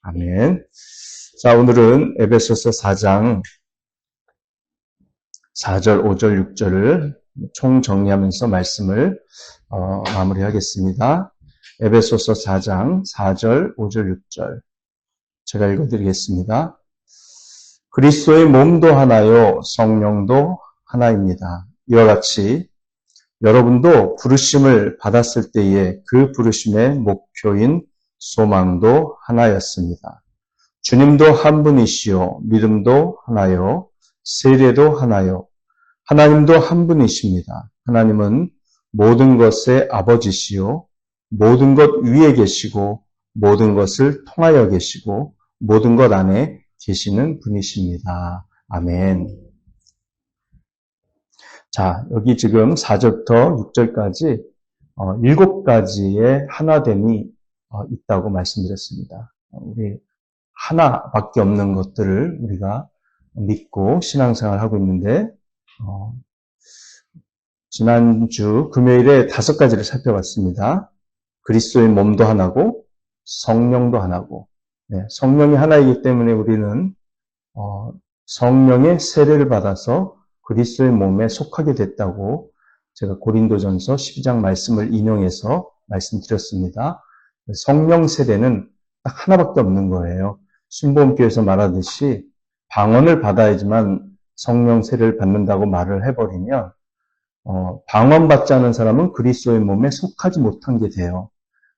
아멘. 자, 오늘은 에베소서 4장 4절, 5절, 6절을 총 정리하면서 말씀을 마무리하겠습니다. 에베소서 4장 4절, 5절, 6절 제가 읽어드리겠습니다. 그리스도의 몸도 하나요, 성령도 하나입니다. 이와 같이 여러분도 부르심을 받았을 때에 그 부르심의 목표인 소망도 하나였습니다. 주님도 한 분이시요, 믿음도 하나요, 세례도 하나요, 하나님도 한 분이십니다. 하나님은 모든 것의 아버지시요, 모든 것 위에 계시고, 모든 것을 통하여 계시고, 모든 것 안에 계시는 분이십니다. 아멘. 자, 여기 지금 4절부터 6절까지 7가지의 하나됨이 있다고 말씀드렸습니다. 우리 하나밖에 없는 것들을 우리가 믿고 신앙생활을 하고 있는데 지난주 금요일에 5가지를 살펴봤습니다. 그리스도의 몸도 하나고 성령도 하나고, 성령이 하나이기 때문에 우리는 성령의 세례를 받아서 그리스도의 몸에 속하게 됐다고 제가 고린도전서 12장 말씀을 인용해서 말씀드렸습니다. 성령 세례는 딱 하나밖에 없는 거예요. 순복음교회에서 말하듯이 방언을 받아야지만 성령 세례를 받는다고 말을 해버리면 방언받지 않은 사람은 그리스도의 몸에 속하지 못한 게 돼요.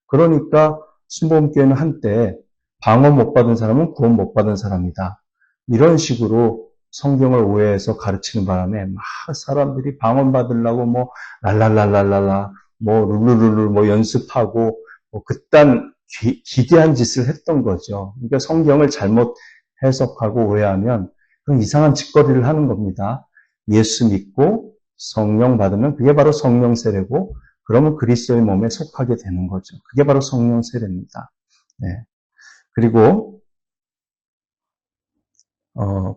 그러니까 순복음교회는 한때 방언 못 받은 사람은 구원 못 받은 사람이다. 이런 식으로 성경을 오해해서 가르치는 바람에 막 사람들이 방언 받으려고 뭐 랄랄랄랄랄라 뭐 룰루룰루 뭐 연습하고 뭐 그딴 기괴한 짓을 했던 거죠. 그러니까 성경을 잘못 해석하고 오해하면 그런 이상한 짓거리를 하는 겁니다. 예수 믿고 성령 받으면 그게 바로 성령 세례고, 그러면 그리스도의 몸에 속하게 되는 거죠. 그게 바로 성령 세례입니다. 네. 그리고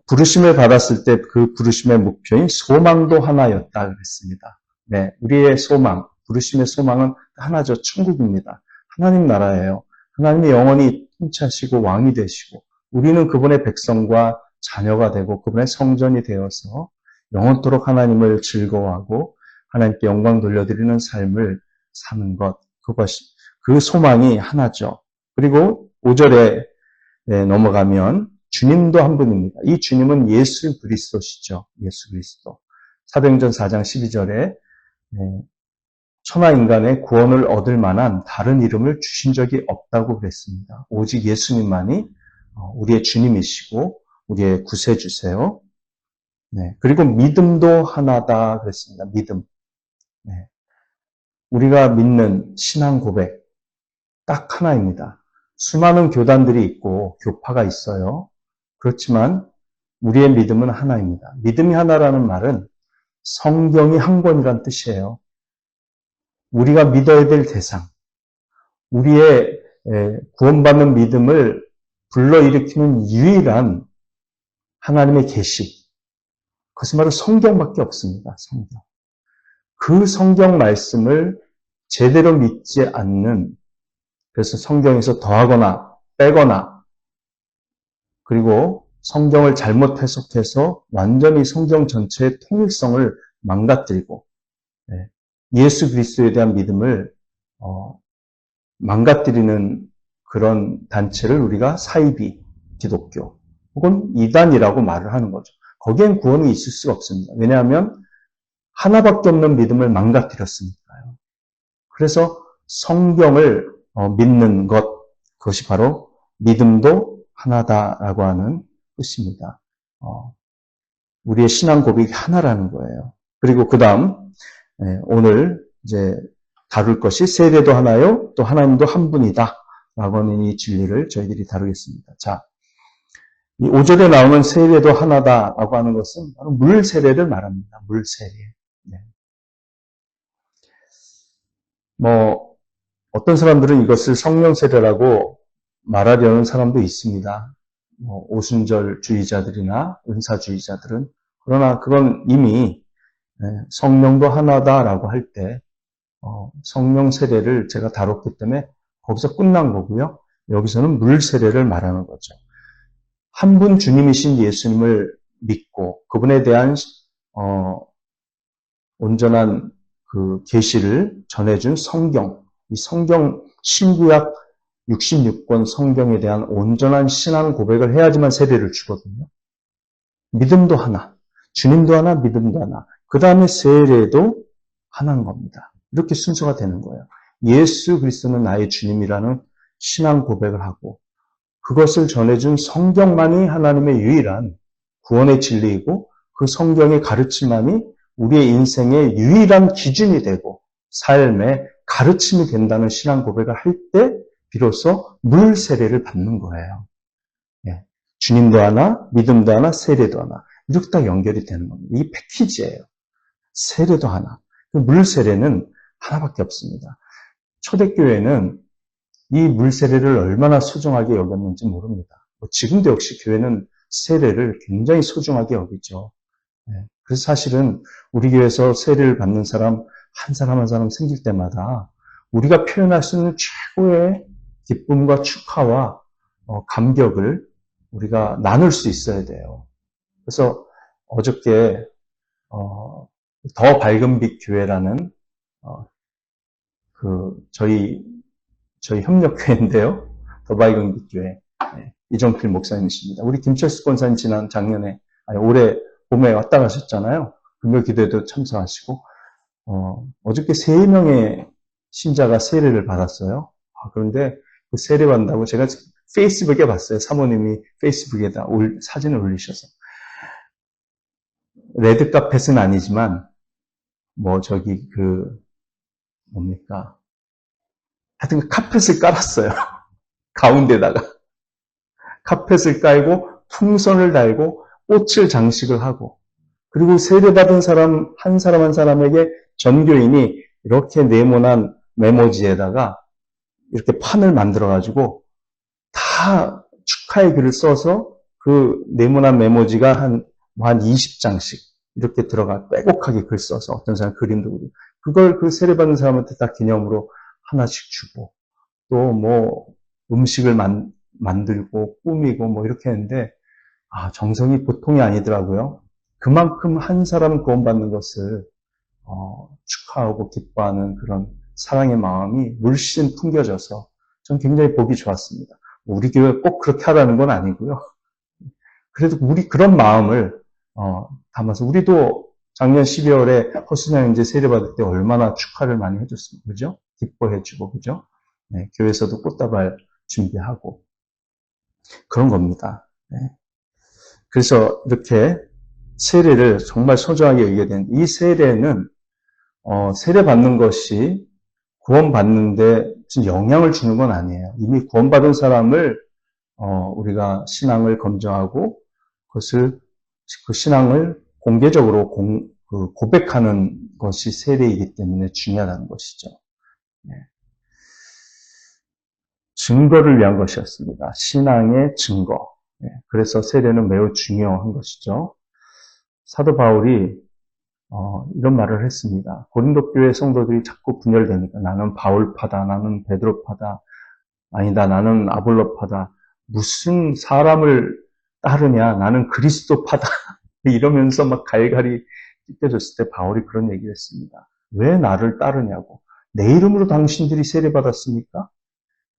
부르심을 받았을 때 그 부르심의 목표인 소망도 하나였다 그랬습니다. 네, 우리의 소망, 부르심의 소망은 하나죠. 천국입니다. 하나님 나라예요. 하나님이 영원히 통치하시고 왕이 되시고, 우리는 그분의 백성과 자녀가 되고 그분의 성전이 되어서 영원토록 하나님을 즐거워하고 하나님께 영광 돌려드리는 삶을 사는 것, 그 소망이 하나죠. 그리고 5절에 넘어가면 주님도 한 분입니다. 이 주님은 예수 그리스도시죠. 예수 그리스도. 사도행전 4장 12절에 천하 인간의 구원을 얻을 만한 다른 이름을 주신 적이 없다고 그랬습니다. 오직 예수님만이 우리의 주님이시고 우리의 구세주세요. 네. 그리고 믿음도 하나다 그랬습니다. 믿음. 네. 우리가 믿는 신앙 고백 딱 하나입니다. 수많은 교단들이 있고 교파가 있어요. 그렇지만 우리의 믿음은 하나입니다. 믿음이 하나라는 말은 성경이 한 권이란 뜻이에요. 우리가 믿어야 될 대상, 우리의 구원받는 믿음을 불러일으키는 유일한 하나님의 계시, 그것은 바로 성경밖에 없습니다. 성경. 그 성경 말씀을 제대로 믿지 않는, 그래서 성경에서 더하거나 빼거나, 그리고 성경을 잘못 해석해서 완전히 성경 전체의 통일성을 망가뜨리고 예수 그리스도에 대한 믿음을 망가뜨리는 그런 단체를 우리가 사이비 기독교 혹은 이단이라고 말을 하는 거죠. 거기엔 구원이 있을 수가 없습니다. 왜냐하면 하나밖에 없는 믿음을 망가뜨렸으니까요. 그래서 성경을 믿는 것, 그것이 바로 믿음도 하나다라고 하는 뜻입니다. 우리의 신앙 고백이 하나라는 거예요. 그리고 그 다음 오늘 이제 다룰 것이 세례도 하나요, 또 하나님도 한 분이다 라고 하는 이 진리를 저희들이 다루겠습니다. 자, 이 5절에 나오는 세례도 하나다라고 하는 것은 바로 물 세례를 말합니다. 물 세례. 네. 뭐 어떤 사람들은 이것을 성령 세례라고 말하려는 사람도 있습니다. 오순절주의자들이나 은사주의자들은. 그러나 그건 이미 성령도 하나다라고 할 때 성령 세례를 제가 다뤘기 때문에 거기서 끝난 거고요. 여기서는 물 세례를 말하는 거죠. 한 분 주님이신 예수님을 믿고 그분에 대한 온전한 그 계시를 전해준 성경, 이 성경 신구약 66권 성경에 대한 온전한 신앙 고백을 해야지만 세례를 주거든요. 믿음도 하나, 주님도 하나, 믿음도 하나, 그 다음에 세례도 하나인 겁니다. 이렇게 순서가 되는 거예요. 예수 그리스도는 나의 주님이라는 신앙 고백을 하고 그것을 전해준 성경만이 하나님의 유일한 구원의 진리이고 그 성경의 가르침만이 우리의 인생의 유일한 기준이 되고 삶의 가르침이 된다는 신앙 고백을 할 때 비로소 물 세례를 받는 거예요. 예. 주님도 하나, 믿음도 하나, 세례도 하나. 이렇게 딱 연결이 되는 겁니다. 이 패키지예요. 세례도 하나. 물 세례는 하나밖에 없습니다. 초대교회는 이 물 세례를 얼마나 소중하게 여겼는지 모릅니다. 지금도 역시 교회는 세례를 굉장히 소중하게 여기죠. 그래서 사실은 우리 교회에서 세례를 받는 사람 한 사람 한 사람 생길 때마다 우리가 표현할 수 있는 최고의 기쁨과 축하와 감격을 우리가 나눌 수 있어야 돼요. 그래서 어저께 더 밝은 빛 교회라는 저희 협력교회인데요. 더 밝은 빛 교회 이정필 목사님이십니다. 우리 김철수 권사님 올해 봄에 왔다 가셨잖아요. 금요 기도에도 참석하시고 어저께 3명의 신자가 세례를 받았어요. 그런데 그 세례 받는다고 제가 페이스북에 봤어요. 사모님이 페이스북에다 사진을 올리셔서. 레드카펫은 아니지만 하여튼 카펫을 깔았어요. 가운데다가 카펫을 깔고 풍선을 달고 꽃을 장식을 하고 그리고 세례받은 사람 한 사람에게 전교인이 이렇게 네모난 메모지에다가 이렇게 판을 만들어가지고 다 축하의 글을 써서 그 네모난 메모지가 한 20장씩 이렇게 빼곡하게 글 써서 어떤 사람 그림도 그리고 그걸 그 세례받은 사람한테 다 기념으로 하나씩 주고 또 음식을 만들고 꾸미고 이렇게 했는데 정성이 보통이 아니더라고요. 그만큼 한 사람 구원받는 것을 축하하고 기뻐하는 그런 사랑의 마음이 물씬 풍겨져서 전 굉장히 보기 좋았습니다. 우리 교회 꼭 그렇게 하라는 건 아니고요. 그래도 우리 그런 마음을 담아서 우리도 작년 12월에 허순양 형제 세례받을 때 얼마나 축하를 많이 해줬습니다. 그죠? 기뻐해주고 그죠? 네, 교회에서도 꽃다발 준비하고 그런 겁니다. 네. 그래서 이렇게 세례를 정말 소중하게 여기게 되는데 이 세례는 세례받는 것이 구원받는데 무슨 영향을 주는 건 아니에요. 이미 구원받은 사람을 우리가 신앙을 검증하고 그 신앙을 공개적으로 고백하는 것이 세례이기 때문에 중요하다는 것이죠. 네. 증거를 위한 것이었습니다. 신앙의 증거. 네. 그래서 세례는 매우 중요한 것이죠. 사도 바울이 이런 말을 했습니다. 고린도 교회 성도들이 자꾸 분열되니까 나는 바울파다, 나는 베드로파다, 아니다, 나는 아볼로파다, 무슨 사람을 따르냐, 나는 그리스도파다 이러면서 막 갈갈이 찢겨졌을 때 바울이 그런 얘기를 했습니다. 왜 나를 따르냐고. 내 이름으로 당신들이 세례받았습니까?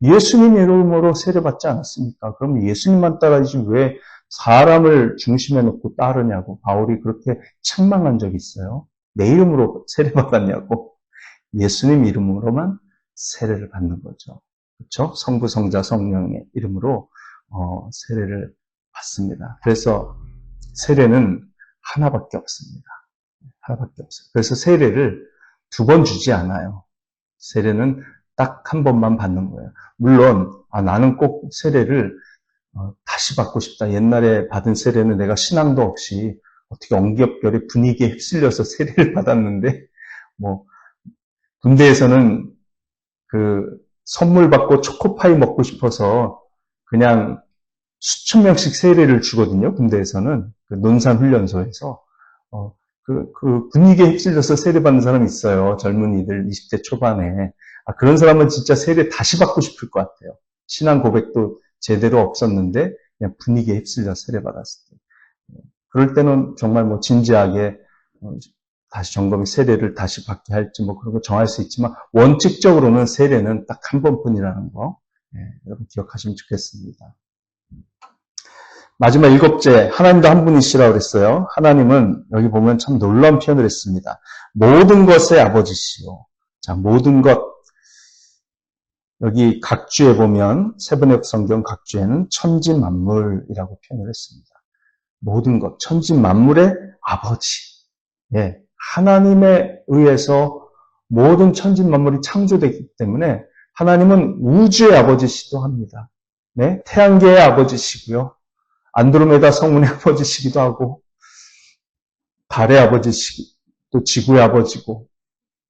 예수님 이름으로 세례받지 않았습니까? 그럼 예수님만 따라야지 왜 사람을 중심에 놓고 따르냐고 바울이 그렇게 책망한 적이 있어요. 내 이름으로 세례받았냐고. 예수님 이름으로만 세례를 받는 거죠. 그렇죠? 성부, 성자, 성령의 이름으로 세례를 받습니다. 그래서 세례는 하나밖에 없습니다. 하나밖에 없어요. 그래서 세례를 2번 주지 않아요. 세례는 딱 한 번만 받는 거예요. 물론 나는 꼭 세례를 다시 받고 싶다. 옛날에 받은 세례는 내가 신앙도 없이 어떻게 엉겹결에 분위기에 휩쓸려서 세례를 받았는데 군대에서는 그 선물 받고 초코파이 먹고 싶어서 그냥 수천 명씩 세례를 주거든요. 군대에서는 그 논산훈련소에서 그 분위기에 휩쓸려서 세례받는 사람이 있어요. 젊은이들 20대 초반에. 그런 사람은 진짜 세례 다시 받고 싶을 것 같아요. 신앙 고백도 제대로 없었는데 그냥 분위기에 휩쓸려 세례받았을 때. 그럴 때는 정말 뭐 진지하게 다시 점검 세례를 다시 받게 할지 뭐 그런 거 정할 수 있지만 원칙적으로는 세례는 딱 한 번뿐이라는 거 여러분 기억하시면 좋겠습니다. 마지막 7째, 하나님도 한 분이시라고 그랬어요. 하나님은 여기 보면 참 놀라운 표현을 했습니다. 모든 것의 아버지시오. 자, 모든 것. 여기 각주에 보면 세번역 성경 각주에는 천지만물이라고 표현을 했습니다. 모든 것, 천지만물의 아버지. 예, 하나님에 의해서 모든 천지만물이 창조되기 때문에 하나님은 우주의 아버지시기도 합니다. 네, 태양계의 아버지시고요. 안드로메다 성운의 아버지시기도 하고 달의 아버지시고 또 지구의 아버지고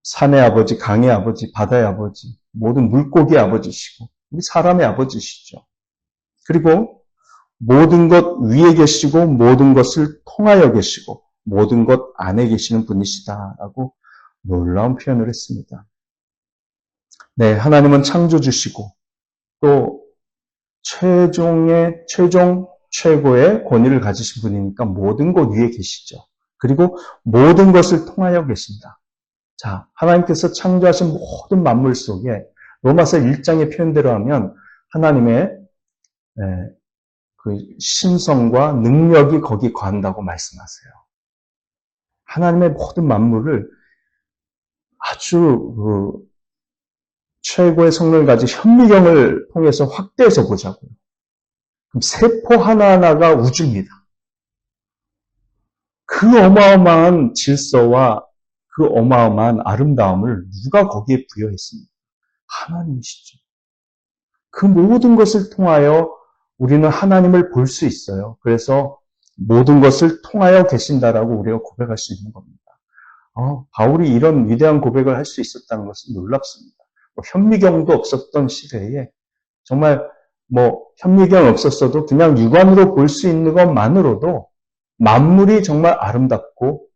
산의 아버지, 강의 아버지, 바다의 아버지, 모든 물고기의 아버지시고 우리 사람의 아버지시죠. 그리고 모든 것 위에 계시고 모든 것을 통하여 계시고 모든 것 안에 계시는 분이시다라고 놀라운 표현을 했습니다. 네, 하나님은 창조주시고 또 최고의 권위를 가지신 분이니까 모든 것 위에 계시죠. 그리고 모든 것을 통하여 계신다. 자, 하나님께서 창조하신 모든 만물 속에 로마서 1장의 표현대로 하면 하나님의 그 신성과 능력이 거기 거한다고 말씀하세요. 하나님의 모든 만물을 아주 최고의 성능을 가진 현미경을 통해서 확대해서 보자고요. 그럼 세포 하나하나가 우주입니다. 그 어마어마한 질서와 그 어마어마한 아름다움을 누가 거기에 부여했습니까? 하나님이시죠. 그 모든 것을 통하여 우리는 하나님을 볼 수 있어요. 그래서 모든 것을 통하여 계신다라고 우리가 고백할 수 있는 겁니다. 바울이 이런 위대한 고백을 할 수 있었다는 것은 놀랍습니다. 현미경도 없었던 시대에 정말 현미경 없었어도 그냥 육안으로 볼 수 있는 것만으로도 만물이 정말 아름답고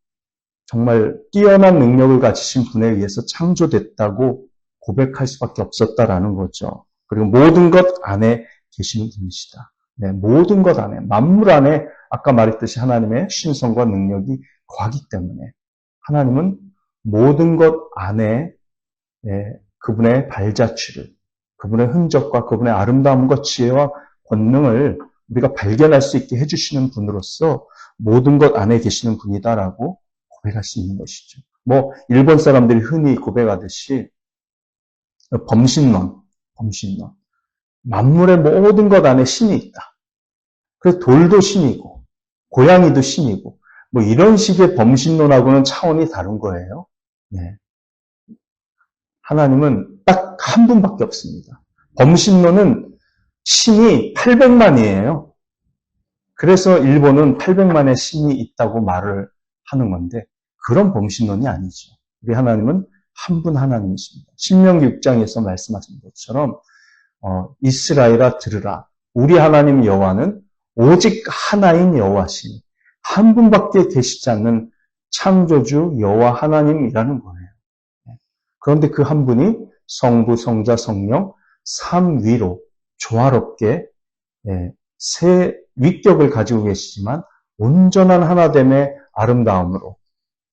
정말 뛰어난 능력을 가지신 분에 의해서 창조됐다고 고백할 수밖에 없었다라는 거죠. 그리고 모든 것 안에 계시는 분이시다. 네, 모든 것 안에, 만물 안에 아까 말했듯이 하나님의 신성과 능력이 거하기 때문에 하나님은 모든 것 안에 그분의 발자취를, 그분의 흔적과 그분의 아름다움과 지혜와 권능을 우리가 발견할 수 있게 해주시는 분으로서 모든 것 안에 계시는 분이다라고 고백할 수 있는 것이죠. 일본 사람들이 흔히 고백하듯이 범신론. 만물의 모든 것 안에 신이 있다. 그래서 돌도 신이고, 고양이도 신이고, 이런 식의 범신론하고는 차원이 다른 거예요. 네. 하나님은 딱 한 분밖에 없습니다. 범신론은 신이 800만이에요. 그래서 일본은 800만의 신이 있다고 말을 하는 건데 그런 범신론이 아니죠. 우리 하나님은 한 분 하나님이십니다. 신명기 6장에서 말씀하신 것처럼 이스라엘아 들으라. 우리 하나님 여호와는 오직 하나인 여호와시니 한 분밖에 계시지 않는 창조주 여호와 하나님이라는 거예요. 그런데 그 한 분이 성부, 성자, 성령, 삼위로 조화롭게 세 위격을 가지고 계시지만 온전한 하나됨의 아름다움으로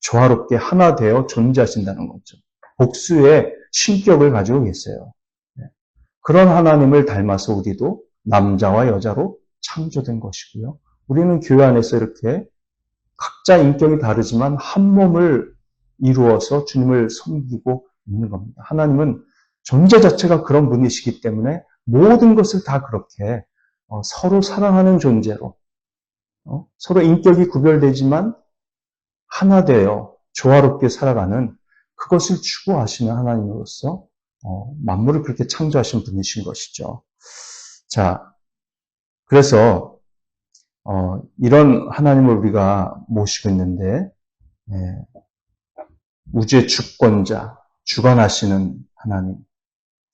조화롭게 하나 되어 존재하신다는 거죠. 복수의 신격을 가지고 계세요. 그런 하나님을 닮아서 우리도 남자와 여자로 창조된 것이고요. 우리는 교회 안에서 이렇게 각자 인격이 다르지만 한 몸을 이루어서 주님을 섬기고 있는 겁니다. 하나님은 존재 자체가 그런 분이시기 때문에 모든 것을 다 그렇게 서로 사랑하는 존재로 서로 인격이 구별되지만 하나 되어 조화롭게 살아가는 그것을 추구하시는 하나님으로서 만물을 그렇게 창조하신 분이신 것이죠. 자, 그래서 이런 하나님을 우리가 모시고 있는데 우주의 주권자, 주관하시는 하나님,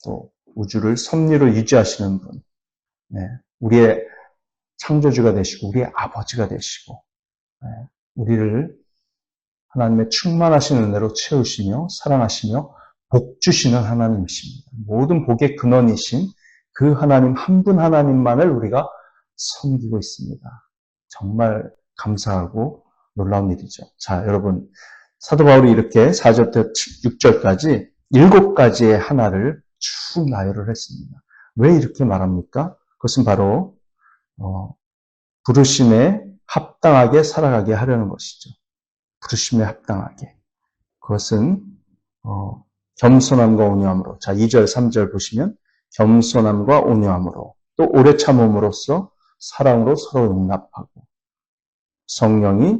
또 우주를 섭리로 유지하시는 분, 우리의 창조주가 되시고 우리의 아버지가 되시고 우리를 하나님의 충만하신 은혜로 채우시며 사랑하시며 복 주시는 하나님이십니다. 모든 복의 근원이신 그 하나님 한 분 하나님만을 우리가 섬기고 있습니다. 정말 감사하고 놀라운 일이죠. 자, 여러분, 사도 바울이 이렇게 4절부터 6절까지 7가지의 하나를 쭉 나열을 했습니다. 왜 이렇게 말합니까? 그것은 바로 부르심에 합당하게 살아가게 하려는 것이죠. 부르심에 합당하게. 그것은 겸손함과 온유함으로. 자, 2절, 3절 보시면 겸손함과 온유함으로, 또 오래 참음으로써 사랑으로 서로 용납하고, 성령이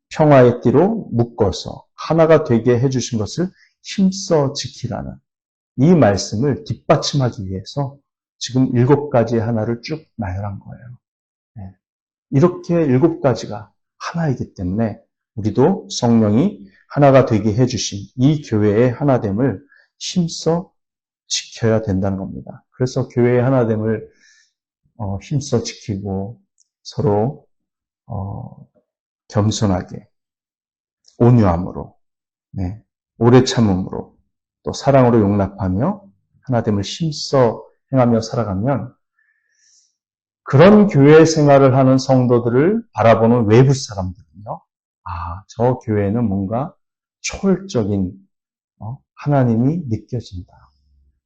평화의 띠로 묶어서 하나가 되게 해주신 것을 힘써 지키라는 이 말씀을 뒷받침하기 위해서 지금 7가지의 하나를 쭉 나열한 거예요. 네. 이렇게 7가지가 하나이기 때문에 우리도 성령이 하나가 되게 해주신 이 교회의 하나됨을 힘써 지켜야 된다는 겁니다. 그래서 교회의 하나됨을 힘써 지키고 서로 겸손하게, 온유함으로, 네, 오래 참음으로, 또 사랑으로 용납하며 하나됨을 힘써 행하며 살아가면 그런 교회 생활을 하는 성도들을 바라보는 외부 사람들은요, 저 교회는 뭔가 초월적인 하나님이 느껴진다.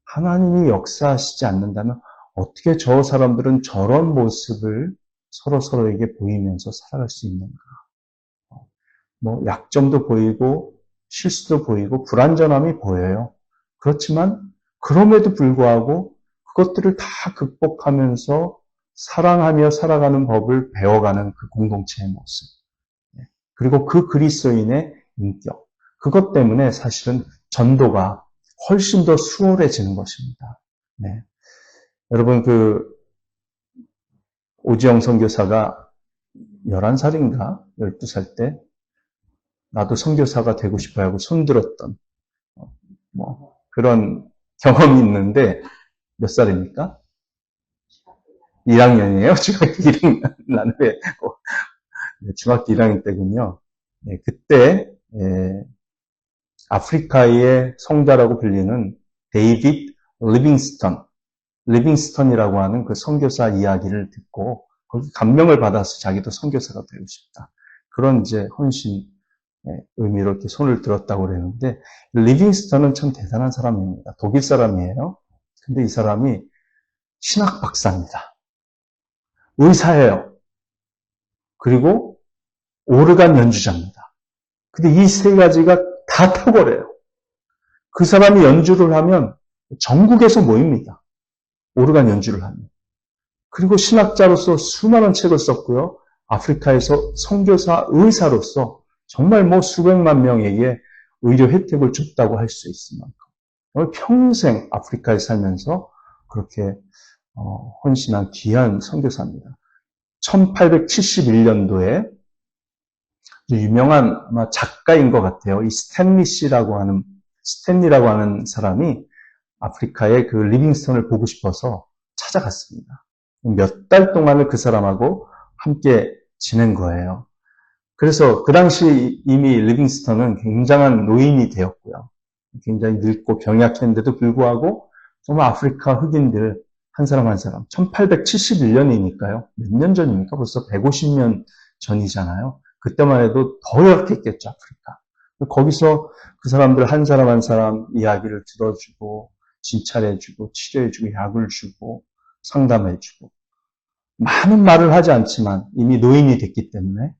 하나님이 역사하시지 않는다면 어떻게 저 사람들은 저런 모습을 서로에게 보이면서 살아갈 수 있는가. 약점도 보이고 실수도 보이고 불완전함이 보여요. 그렇지만 그럼에도 불구하고 그것들을 다 극복하면서 사랑하며 살아가는 법을 배워가는 그 공동체의 모습. 그리고 그 그리스도인의 인격. 그것 때문에 사실은 전도가 훨씬 더 수월해지는 것입니다. 네. 여러분, 오지영 선교사가 11살인가 12살 때 나도 선교사가 되고 싶어요 하고 손들었던 그런 경험이 있는데 몇 살입니까? 1학년이에요? 중학교 1학년. 나는 왜 중학교 1학년 때군요. 네, 그때 아프리카의 성자라고 불리는 데이빗 리빙스턴이라고 하는 그 선교사 이야기를 듣고 거기 감명을 받아서 자기도 선교사가 되고 싶다. 그런 이제 헌신 의미로 이렇게 손을 들었다고 그랬는데 리빙스턴은 참 대단한 사람입니다. 독일 사람이에요. 근데 이 사람이 신학 박사입니다. 의사예요. 그리고 오르간 연주자입니다. 근데 이 3가지가 다 탁월해요. 그 사람이 연주를 하면 전국에서 모입니다. 오르간 연주를 하면. 그리고 신학자로서 수많은 책을 썼고요. 아프리카에서 선교사 의사로서 정말 수백만 명에게 의료 혜택을 줬다고 할 수 있을 만큼 평생 아프리카에 살면서 그렇게 헌신한 귀한 선교사입니다. 1871년도에 유명한 아마 작가인 것 같아요. 이 스탠리라고 하는 사람이 아프리카의 그 리빙스턴을 보고 싶어서 찾아갔습니다. 몇 달 동안을 그 사람하고 함께 지낸 거예요. 그래서 그 당시 이미 리빙스턴은 굉장한 노인이 되었고요. 굉장히 늙고 병약했는데도 불구하고 정말 아프리카 흑인들 한 사람 한 사람 1871년이니까요. 몇 년 전입니까? 벌써 150년 전이잖아요. 그때만 해도 더 열악했겠죠, 아프리카. 거기서 그 사람들 한 사람 한 사람 이야기를 들어주고 진찰해주고 치료해주고 약을 주고 상담해주고 많은 말을 하지 않지만 이미 노인이 됐기 때문에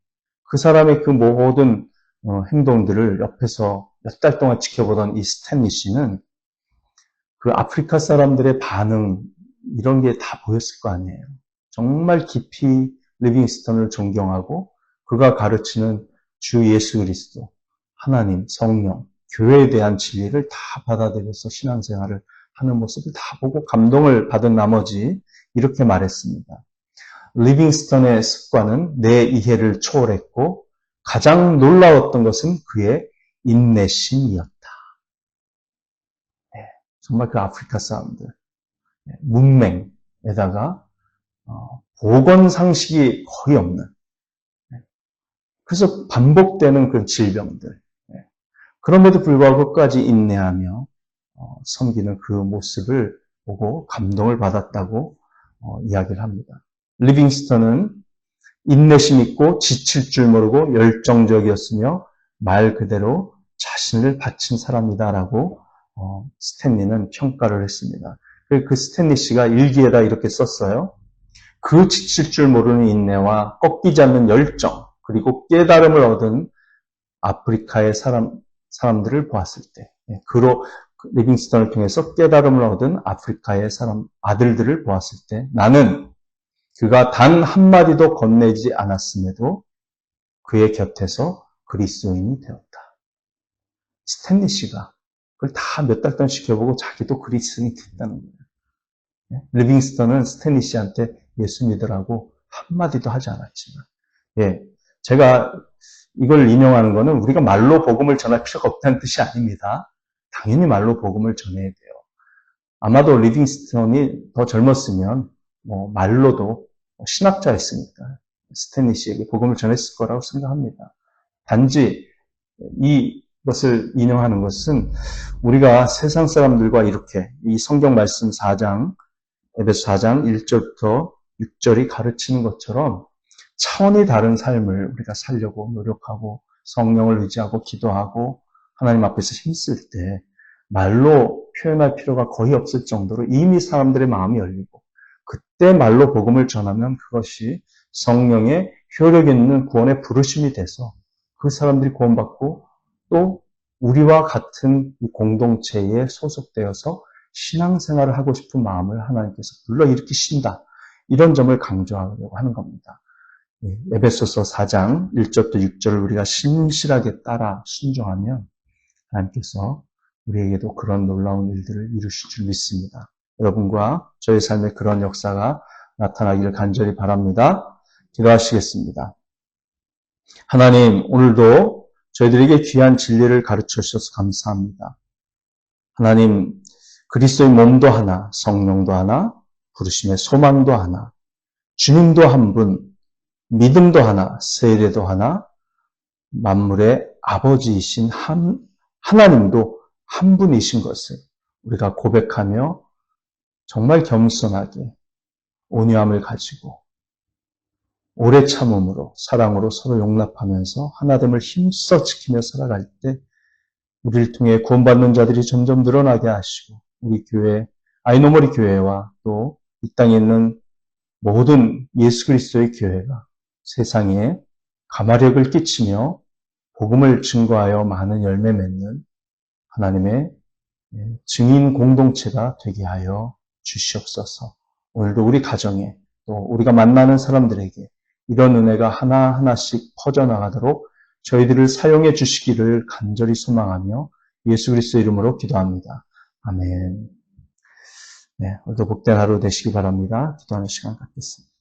그 사람의 그 모든 행동들을 옆에서 몇 달 동안 지켜보던 이 스탠리 씨는 그 아프리카 사람들의 반응 이런 게 다 보였을 거 아니에요. 정말 깊이 리빙스턴을 존경하고 그가 가르치는 주 예수 그리스도, 하나님, 성령, 교회에 대한 진리를 다 받아들여서 신앙생활을 하는 모습을 다 보고 감동을 받은 나머지 이렇게 말했습니다. 리빙스턴의 습관은 내 이해를 초월했고 가장 놀라웠던 것은 그의 인내심이었다. 네, 정말 그 아프리카 사람들 문맹에다가 보건 상식이 거의 없는 그래서 반복되는 그 질병들 그럼에도 불구하고 끝까지 인내하며 섬기는 그 모습을 보고 감동을 받았다고 이야기를 합니다. 리빙스턴은 인내심 있고 지칠 줄 모르고 열정적이었으며 말 그대로 자신을 바친 사람이다라고 스탠리는 평가를 했습니다. 그 스탠리 씨가 일기에다 이렇게 썼어요. 그 지칠 줄 모르는 인내와 꺾이지 않는 열정, 그리고 깨달음을 얻은 아프리카의 사람들을 보았을 때, 그로 리빙스턴을 통해서 깨달음을 얻은 아프리카의 아들들을 보았을 때, 나는 그가 단 한마디도 건네지 않았음에도 그의 곁에서 그리스도인이 되었다. 스탠리 씨가 그걸 다 몇 달 동안 지켜보고 자기도 그리스도인이 됐다는 거예요. 리빙스턴은 스탠리 씨한테 예수 믿으라고 한마디도 하지 않았지만, 제가 이걸 인용하는 것은 우리가 말로 복음을 전할 필요가 없다는 뜻이 아닙니다. 당연히 말로 복음을 전해야 돼요. 아마도 리빙스턴이 더 젊었으면 말로도 신학자였으니까 스탠리 씨에게 복음을 전했을 거라고 생각합니다. 단지 이것을 인용하는 것은 우리가 세상 사람들과 이렇게 이 성경 말씀 4장, 에베소 4장 1절부터 6절이 가르치는 것처럼 차원이 다른 삶을 우리가 살려고 노력하고 성령을 의지하고 기도하고 하나님 앞에서 힘쓸 때 말로 표현할 필요가 거의 없을 정도로 이미 사람들의 마음이 열리고, 그때 말로 복음을 전하면 그것이 성령의 효력 있는 구원의 부르심이 돼서 그 사람들이 구원받고 또 우리와 같은 이 공동체에 소속되어서 신앙생활을 하고 싶은 마음을 하나님께서 불러일으키신다. 이런 점을 강조하려고 하는 겁니다. 에베소서 4장 1절부터 6절을 우리가 신실하게 따라 순종하면 하나님께서 우리에게도 그런 놀라운 일들을 이루실 줄 믿습니다. 여러분과 저의 삶에 그런 역사가 나타나기를 간절히 바랍니다. 기도하시겠습니다. 하나님, 오늘도 저희들에게 귀한 진리를 가르쳐 주셔서 감사합니다. 하나님, 그리스도의 몸도 하나, 성령도 하나, 부르심의 소망도 하나, 주님도 한 분, 믿음도 하나, 세례도 하나, 만물의 아버지이신 하나님도 한 분이신 것을 우리가 고백하며 정말 겸손하게 온유함을 가지고 오래 참음으로 사랑으로 서로 용납하면서 하나됨을 힘써 지키며 살아갈 때 우리를 통해 구원받는 자들이 점점 늘어나게 하시고 우리 교회, 아이노머리 교회와 또 이 땅에 있는 모든 예수 그리스도의 교회가 세상에 가마력을 끼치며 복음을 증거하여 많은 열매 맺는 하나님의 증인 공동체가 되게 하여 주시옵소서. 오늘도 우리 가정에 또 우리가 만나는 사람들에게 이런 은혜가 하나하나씩 퍼져나가도록 저희들을 사용해 주시기를 간절히 소망하며 예수 그리스도 이름으로 기도합니다. 아멘. 오늘도 복된 하루 되시기 바랍니다. 기도하는 시간 갖겠습니다.